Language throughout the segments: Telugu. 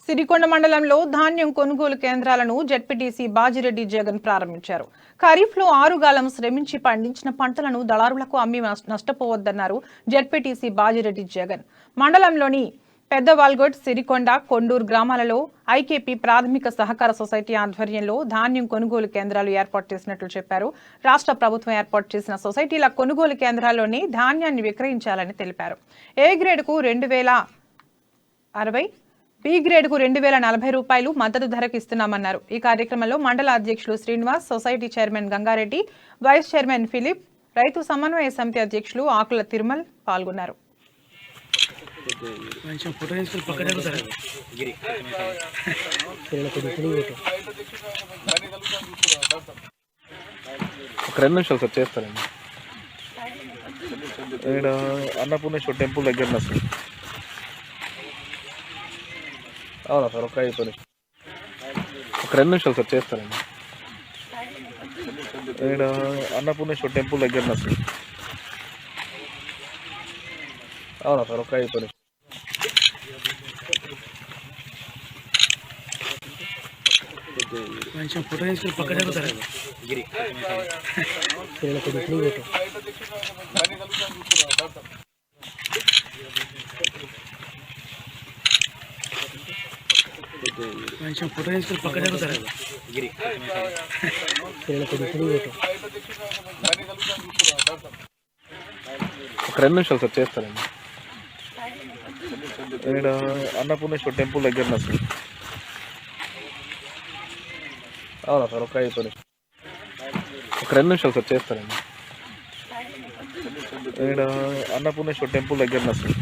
సిరికొండ మండలంలో ధాన్యం కొనుగోలు కేంద్రాలను జెడ్పీటీసీ బాజిరెడ్డి జగన్ ప్రారంభించారు. ఖరీఫ్లో 6 గాలం శ్రమించి పండించిన పంటలను దళారులకు అమ్మి నష్టపోవద్దన్నారు జెడ్పీటీసీ బాజిరెడ్డి జగన్. మండలంలోని పెద్దవాల్గొడ్, సిరికొండ, కొండూరు గ్రామాలలో ఐకేపీ ప్రాథమిక సహకార సొసైటీ ఆధ్వర్యంలో ధాన్యం కొనుగోలు కేంద్రాలు ఏర్పాటు చేసినట్లు చెప్పారు. రాష్ట్ర ప్రభుత్వం ఏర్పాటు చేసిన సొసైటీల కొనుగోలు కేంద్రాల్లోనే ధాన్యాన్ని విక్రయించాలని తెలిపారు. ఏ గ్రేడ్కు 2060, బి గ్రేడ్కు 2040 రూపాయలు మద్దతు ధరకు ఇస్తున్నామన్నారు. ఈ కార్యక్రమంలో మండల అధ్యక్షులు Srinivas, society chairman Gangareddy, vice chairman Philip, రైతు సమన్వయ సమితి అధ్యక్షులు ఆకుల తిరుమల్ పాల్గొన్నారు. ఒక 2 నిమిషాలు సార్ చేస్తారండి. ఇక్కడ అన్నపూర్ణేశ్వర టెంపుల్ దగ్గర సార్. అవునా సార్, ఒక 2 నిమిషాలు సార్ చేస్తారండి. ఇక్కడ అన్నపూర్ణేశ్వర టెంపుల్ దగ్గర సార్. అవునా సార్, ఒక 5 నిమిషాలు. కొంచెం ఫోటో తీసుకుని పక్క జరుగుతారు. కొంచెం ఫోటో తీసుకుని పక్క జరుగుతారు. ఒక 2 నిమిషాలు సార్ చేస్తారండి. ఇక్కడ అన్నపూర్ణేశ్వర టెంపుల్ దగ్గర సార్. అవునా సార్, ఒక 5 నిమిషాలు. ఒక 2 నిమిషాలు సార్ చేస్తారండి. ఇక్కడ అన్నపూర్ణేశ్వర టెంపుల్ దగ్గర సార్.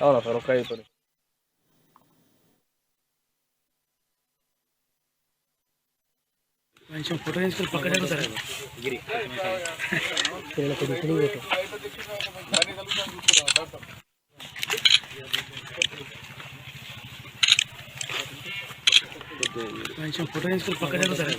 అవునా సార్, ఒక 5 నిమిషాలు. కొంచెం ఫోటో తీసుకుని పక్క జరుగుతారు. కొంచెం ఫోటో తీసుకుని పక్క జరుగుతారు.